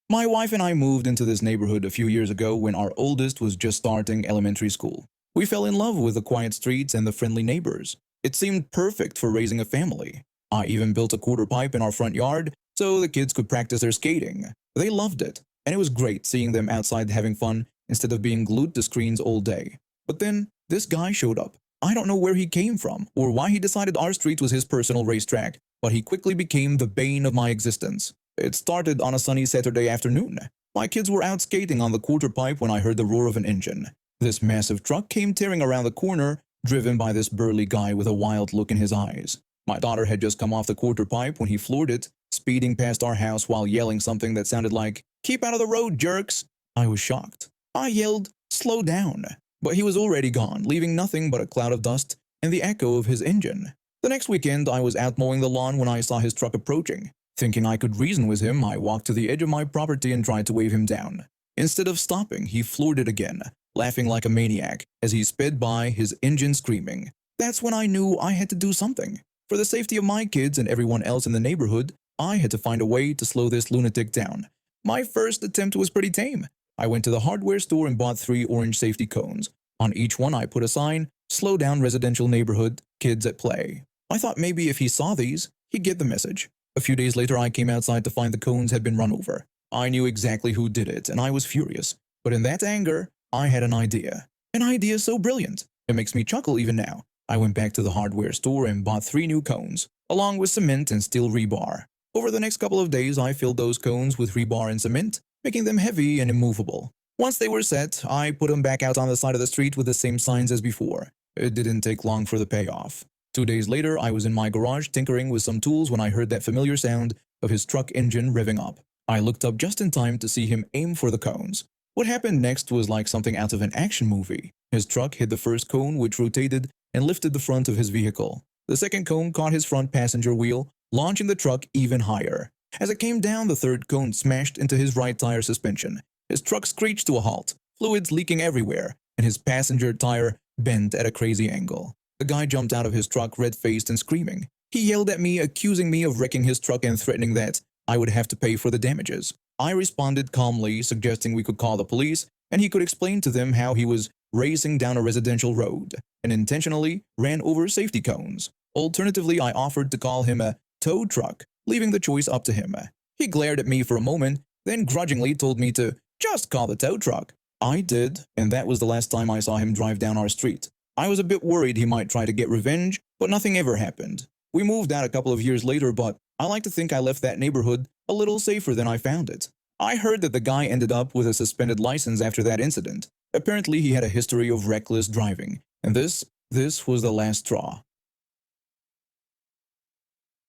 My wife and I moved into this neighborhood a few years ago when our oldest was just starting elementary school. We fell in love with the quiet streets and the friendly neighbors. It seemed perfect for raising a family. I even built a quarter pipe in our front yard so the kids could practice their skating. They loved it, and it was great seeing them outside having fun instead of being glued to screens all day. But then, this guy showed up. I don't know where he came from or why he decided our street was his personal racetrack, but he quickly became the bane of my existence. It started on a sunny Saturday afternoon. My kids were out skating on the quarter pipe when I heard the roar of an engine. This massive truck came tearing around the corner, driven by this burly guy with a wild look in his eyes. My daughter had just come off the quarter pipe when he floored it, speeding past our house while yelling something that sounded like, "Keep out of the road, jerks!" I was shocked. I yelled, "Slow down!" But he was already gone, leaving nothing but a cloud of dust and the echo of his engine. The next weekend, I was out mowing the lawn when I saw his truck approaching. Thinking I could reason with him, I walked to the edge of my property and tried to wave him down. Instead of stopping, he floored it again, laughing like a maniac as he sped by, his engine screaming. That's when I knew I had to do something. For the safety of my kids and everyone else in the neighborhood, I had to find a way to slow this lunatic down. My first attempt was pretty tame. I went to the hardware store and bought 3 orange safety cones. On each one I put a sign, "Slow down residential neighborhood, kids at play." I thought maybe if he saw these, he'd get the message. A few days later I came outside to find the cones had been run over. I knew exactly who did it, and I was furious. But in that anger, I had an idea. An idea so brilliant, it makes me chuckle even now. I went back to the hardware store and bought 3 new cones, along with cement and steel rebar. Over the next couple of days, I filled those cones with rebar and cement, making them heavy and immovable. Once they were set, I put them back out on the side of the street with the same signs as before. It didn't take long for the payoff. 2 days later, I was in my garage tinkering with some tools when I heard that familiar sound of his truck engine revving up. I looked up just in time to see him aim for the cones. What happened next was like something out of an action movie. His truck hit the first cone, which rotated and lifted the front of his vehicle. The second cone caught his front passenger wheel, launching the truck even higher. As it came down, the third cone smashed into his right tire suspension. His truck screeched to a halt, fluids leaking everywhere, and his passenger tire bent at a crazy angle. The guy jumped out of his truck red-faced and screaming. He yelled at me, accusing me of wrecking his truck and threatening that I would have to pay for the damages. I responded calmly, suggesting we could call the police, and he could explain to them how he was racing down a residential road and intentionally ran over safety cones. Alternatively, I offered to call him a tow truck, leaving the choice up to him. He glared at me for a moment, then grudgingly told me to just call the tow truck. I did, and that was the last time I saw him drive down our street. I was a bit worried he might try to get revenge, but nothing ever happened. We moved out a couple of years later, but I like to think I left that neighborhood a little safer than I found it. I heard that the guy ended up with a suspended license after that incident. Apparently he had a history of reckless driving, and this was the last straw.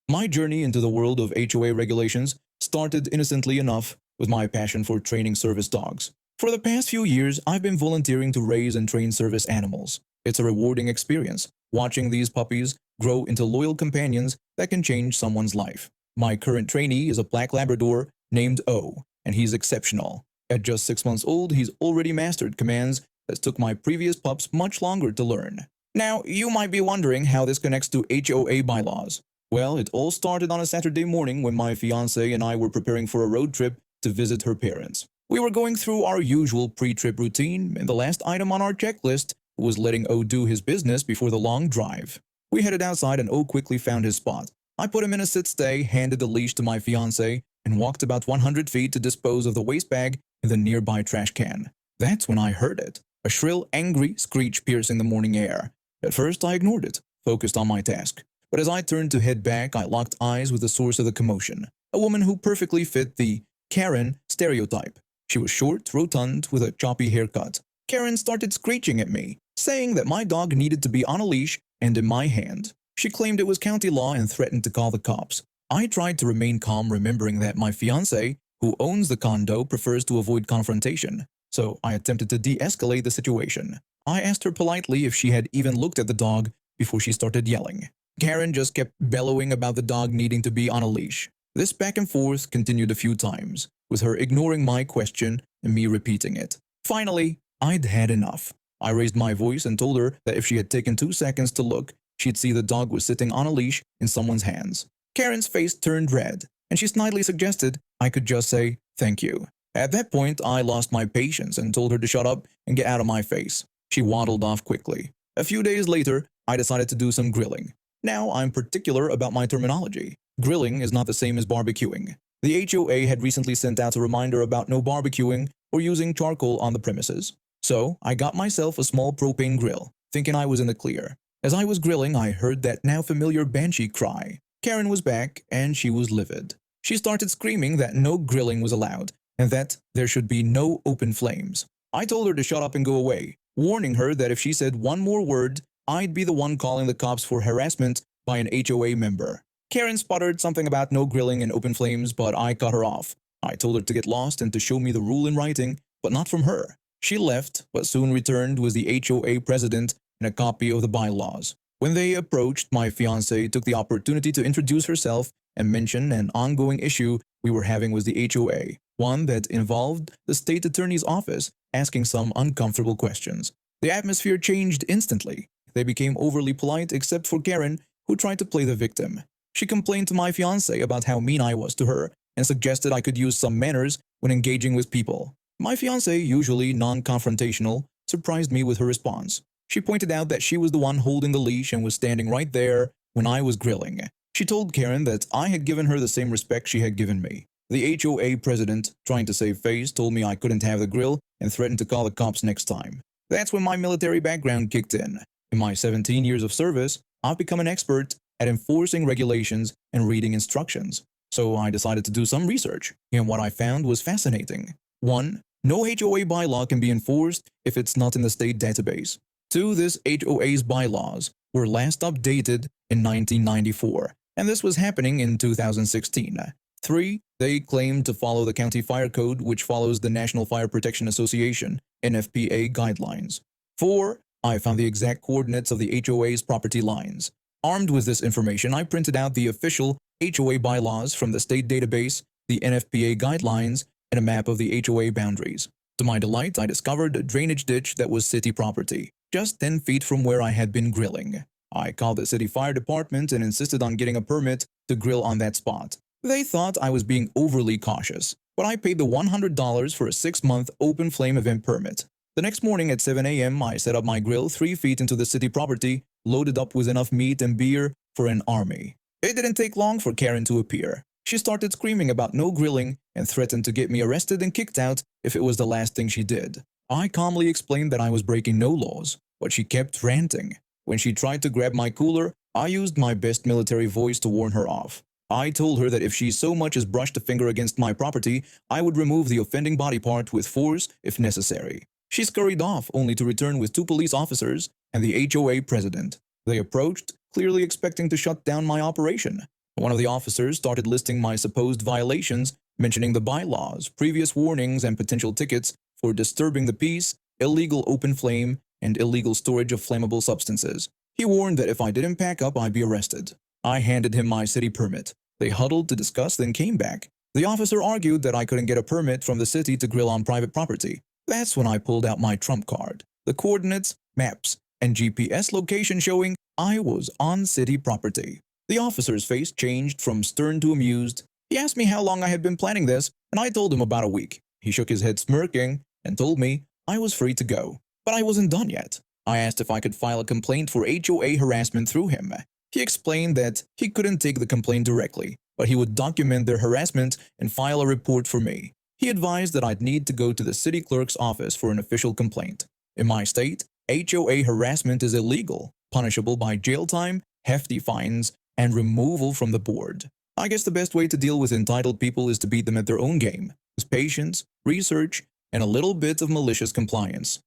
My journey into the world of HOA regulations started innocently enough with my passion for training service dogs. For the past few years, I've been volunteering to raise and train service animals. It's a rewarding experience, watching these puppies grow into loyal companions that can change someone's life. My current trainee is a black Labrador named O, and he's exceptional. At just 6 months old, he's already mastered commands that took my previous pups much longer to learn. Now, you might be wondering how this connects to HOA bylaws. Well, it all started on a Saturday morning when my fiancée and I were preparing for a road trip to visit her parents. We were going through our usual pre-trip routine, and the last item on our checklist was letting O do his business before the long drive. We headed outside and O quickly found his spot. I put him in a sit-stay, handed the leash to my fiancée, and walked about 100 feet to dispose of the waste bag in the nearby trash can. That's when I heard it, a shrill, angry screech piercing the morning air. At first I ignored it, focused on my task. But as I turned to head back, I locked eyes with the source of the commotion, a woman who perfectly fit the Karen stereotype. She was short, rotund, with a choppy haircut. Karen started screeching at me, saying that my dog needed to be on a leash and in my hand. She claimed it was county law and threatened to call the cops. I tried to remain calm, remembering that my fiancé, who owns the condo, prefers to avoid confrontation. So I attempted to de-escalate the situation. I asked her politely if she had even looked at the dog before she started yelling. Karen just kept bellowing about the dog needing to be on a leash. This back and forth continued a few times, with her ignoring my question and me repeating it. Finally, I'd had enough. I raised my voice and told her that if she had taken 2 seconds to look, she'd see the dog was sitting on a leash in someone's hands. Karen's face turned red, and she snidely suggested I could just say Thank you. At that point, I lost my patience and told her to shut up and get out of my face. She waddled off quickly. A few days later, I decided to do some grilling. Now I'm particular about my terminology. Grilling is not the same as barbecuing. The HOA had recently sent out a reminder about no barbecuing or using charcoal on the premises. So I got myself a small propane grill, thinking I was in the clear. As I was grilling, I heard that now familiar banshee cry. Karen was back, and she was livid. She started screaming that no grilling was allowed, and that there should be no open flames. I told her to shut up and go away, warning her that if she said one more word, I'd be the one calling the cops for harassment by an HOA member. Karen sputtered something about no grilling and open flames, but I cut her off. I told her to get lost and to show me the rule in writing, but not from her. She left, but soon returned with the HOA president and a copy of the bylaws. When they approached, my fiancée took the opportunity to introduce herself and mention an ongoing issue we were having with the HOA, one that involved the state attorney's office asking some uncomfortable questions. The atmosphere changed instantly. They became overly polite except for Karen, who tried to play the victim. She complained to my fiancé about how mean I was to her and suggested I could use some manners when engaging with people. My fiancé, usually non-confrontational, surprised me with her response. She pointed out that she was the one holding the leash and was standing right there when I was grilling. She told Karen that I had given her the same respect she had given me. The HOA president, trying to save face, told me I couldn't have the grill and threatened to call the cops next time. That's when my military background kicked in. In my 17 years of service, I've become an expert at enforcing regulations and reading instructions. So I decided to do some research, and what I found was fascinating. 1. No HOA bylaw can be enforced if it's not in the state database. 2. This HOA's bylaws were last updated in 1994, and this was happening in 2016. 3. They claim to follow the County Fire Code, which follows the National Fire Protection Association (NFPA) guidelines. 4. I found the exact coordinates of the HOA's property lines. Armed with this information, I printed out the official HOA bylaws from the state database, the NFPA guidelines, and a map of the HOA boundaries. To my delight, I discovered a drainage ditch that was city property, just 10 feet from where I had been grilling. I called the city fire department and insisted on getting a permit to grill on that spot. They thought I was being overly cautious, but I paid the $100 for a 6-month open flame event permit. The next morning at 7 a.m., I set up my grill 3 feet into the city property, loaded up with enough meat and beer for an army. It didn't take long for Karen to appear. She started screaming about no grilling and threatened to get me arrested and kicked out if it was the last thing she did. I calmly explained that I was breaking no laws, but she kept ranting. When she tried to grab my cooler, I used my best military voice to warn her off. I told her that if she so much as brushed a finger against my property, I would remove the offending body part with force if necessary. She scurried off, only to return with 2 police officers and the HOA president. They approached, clearly expecting to shut down my operation. One of the officers started listing my supposed violations, mentioning the bylaws, previous warnings, and potential tickets for disturbing the peace, illegal open flame, and illegal storage of flammable substances. He warned that if I didn't pack up, I'd be arrested. I handed him my city permit. They huddled to discuss, then came back. The officer argued that I couldn't get a permit from the city to grill on private property. That's when I pulled out my trump card, the coordinates, maps, and GPS location showing I was on city property. The officer's face changed from stern to amused. He asked me how long I had been planning this, and I told him about a week. He shook his head smirking and told me I was free to go. But I wasn't done yet. I asked if I could file a complaint for HOA harassment through him. He explained that he couldn't take the complaint directly, but he would document their harassment and file a report for me. He advised that I'd need to go to the city clerk's office for an official complaint. In my state, HOA harassment is illegal, punishable by jail time, hefty fines, and removal from the board. I guess the best way to deal with entitled people is to beat them at their own game, with patience, research, and a little bit of malicious compliance.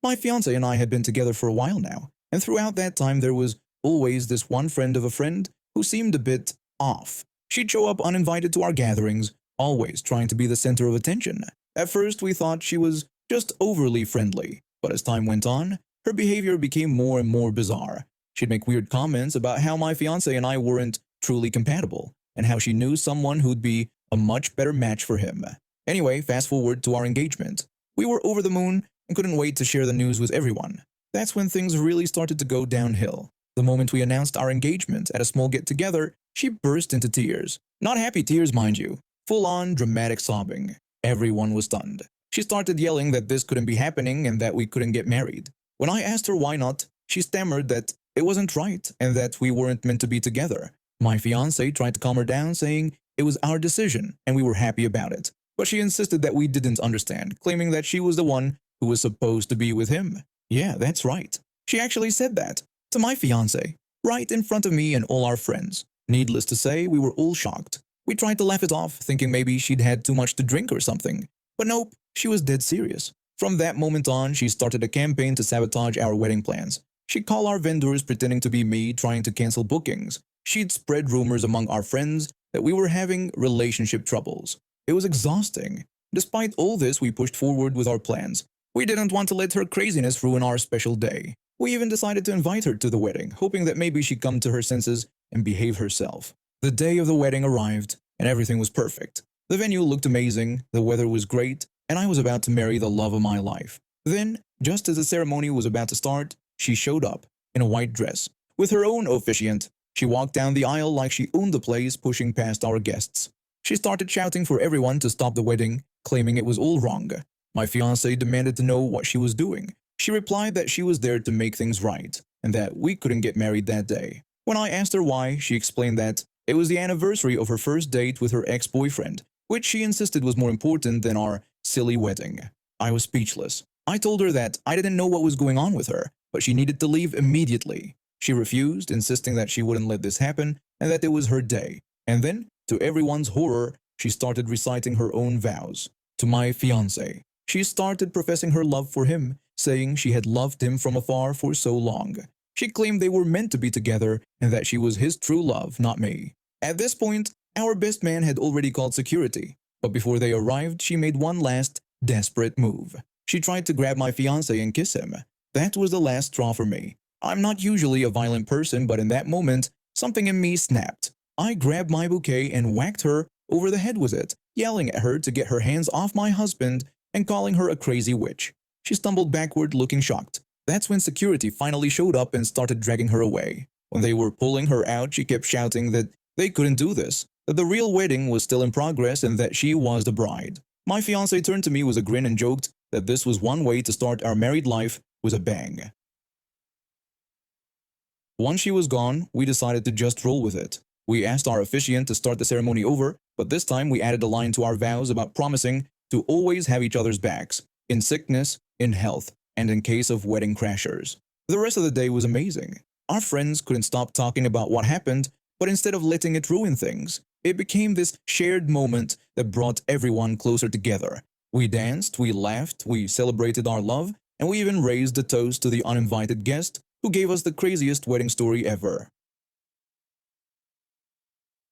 My fiancé and I had been together for a while now, and throughout that time there was always this one friend of a friend who seemed a bit off. She'd show up uninvited to our gatherings, always trying to be the center of attention. At first we thought she was just overly friendly, but as time went on, her behavior became more and more bizarre. She'd make weird comments about how my fiancé and I weren't truly compatible, and how she knew someone who'd be a much better match for him. Anyway, fast forward to our engagement. We were over the moon and couldn't wait to share the news with everyone. That's when things really started to go downhill. The moment we announced our engagement at a small get-together, She burst into tears. Not happy tears, mind you. Full-on dramatic sobbing. Everyone was stunned. She started yelling that this couldn't be happening and that we couldn't get married. When I asked her why not, she stammered that it wasn't right and that we weren't meant to be together. My fiance tried to calm her down, saying it was our decision and we were happy about it. But she insisted that we didn't understand, claiming that she was the one who was supposed to be with him. Yeah, that's right. She actually said that to my fiance, right in front of me and all our friends. Needless to say, we were all shocked. We tried to laugh it off, thinking maybe she'd had too much to drink or something. But nope, she was dead serious. From that moment on, she started a campaign to sabotage our wedding plans. She'd call our vendors pretending to be me, trying to cancel bookings. She'd spread rumors among our friends that we were having relationship troubles. It was exhausting. Despite all this, we pushed forward with our plans. We didn't want to let her craziness ruin our special day. We even decided to invite her to the wedding, hoping that maybe she'd come to her senses and behave herself. The day of the wedding arrived, and everything was perfect. The venue looked amazing, the weather was great, and I was about to marry the love of my life. Then, just as the ceremony was about to start, she showed up, in a white dress. With her own officiant, she walked down the aisle like she owned the place, pushing past our guests. She started shouting for everyone to stop the wedding, claiming it was all wrong. My fiancé demanded to know what she was doing. She replied that she was there to make things right, and that we couldn't get married that day. When I asked her why, she explained that it was the anniversary of her first date with her ex-boyfriend, which she insisted was more important than our silly wedding. I was speechless. I told her that I didn't know what was going on with her, but she needed to leave immediately. She refused, insisting that she wouldn't let this happen and that it was her day. And then, to everyone's horror, she started reciting her own vows. To my fiancé, she started professing her love for him, saying she had loved him from afar for so long. She claimed they were meant to be together and that she was his true love, not me. At this point, our best man had already called security, but before they arrived, she made one last, desperate move. She tried to grab my fiancé and kiss him. That was the last straw for me. I'm not usually a violent person, but in that moment, something in me snapped. I grabbed my bouquet and whacked her over the head with it, yelling at her to get her hands off my husband and calling her a crazy witch. She stumbled backward, looking shocked. That's when security finally showed up and started dragging her away. When they were pulling her out, she kept shouting that they couldn't do this, that the real wedding was still in progress and that she was the bride. My fiancé turned to me with a grin and joked that this was one way to start our married life with a bang. Once she was gone, we decided to just roll with it. We asked our officiant to start the ceremony over, but this time we added a line to our vows about promising to always have each other's backs, in sickness, in health, and in case of wedding crashers. The rest of the day was amazing. Our friends couldn't stop talking about what happened, but instead of letting it ruin things, it became this shared moment that brought everyone closer together. We danced, we laughed, we celebrated our love, and we even raised a toast to the uninvited guest who gave us the craziest wedding story ever.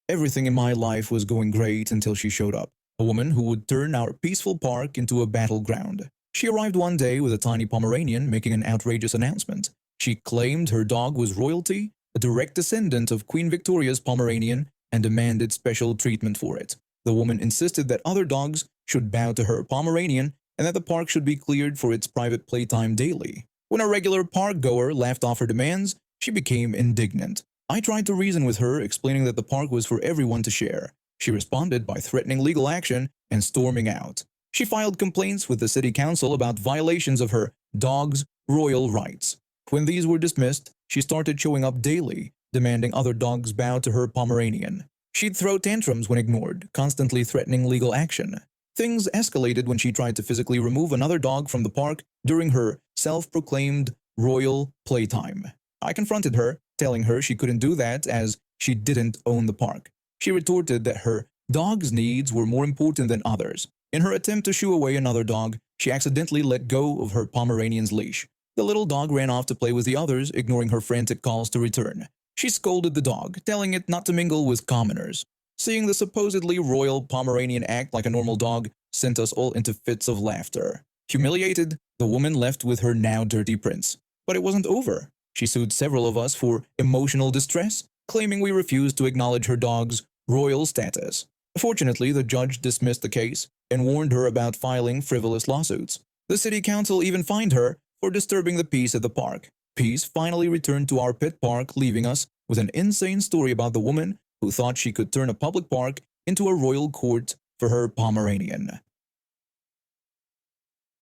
Everything in my life was going great until she showed up, a woman who would turn our peaceful park into a battleground. She arrived one day with a tiny Pomeranian making an outrageous announcement. She claimed her dog was royalty, a direct descendant of Queen Victoria's Pomeranian, and demanded special treatment for it. The woman insisted that other dogs should bow to her Pomeranian and that the park should be cleared for its private playtime daily. When a regular park goer laughed off her demands, she became indignant. I tried to reason with her, explaining that the park was for everyone to share. She responded by threatening legal action and storming out. She filed complaints with the city council about violations of her dog's royal rights. When these were dismissed, she started showing up daily, demanding other dogs bow to her Pomeranian. She'd throw tantrums when ignored, constantly threatening legal action. Things escalated when she tried to physically remove another dog from the park during her self-proclaimed royal playtime. I confronted her, telling her she couldn't do that as she didn't own the park. She retorted that her dog's needs were more important than others. In her attempt to shoo away another dog, she accidentally let go of her Pomeranian's leash. The little dog ran off to play with the others, ignoring her frantic calls to return. She scolded the dog, telling it not to mingle with commoners. Seeing the supposedly royal Pomeranian act like a normal dog sent us all into fits of laughter. Humiliated, the woman left with her now dirty prince. But it wasn't over. She sued several of us for emotional distress, claiming we refused to acknowledge her dog's royal status. Fortunately, the judge dismissed the case and warned her about filing frivolous lawsuits. The city council even fined her for disturbing the peace at the park. Peace finally returned to our pet park, leaving us with an insane story about the woman who thought she could turn a public park into a royal court for her Pomeranian.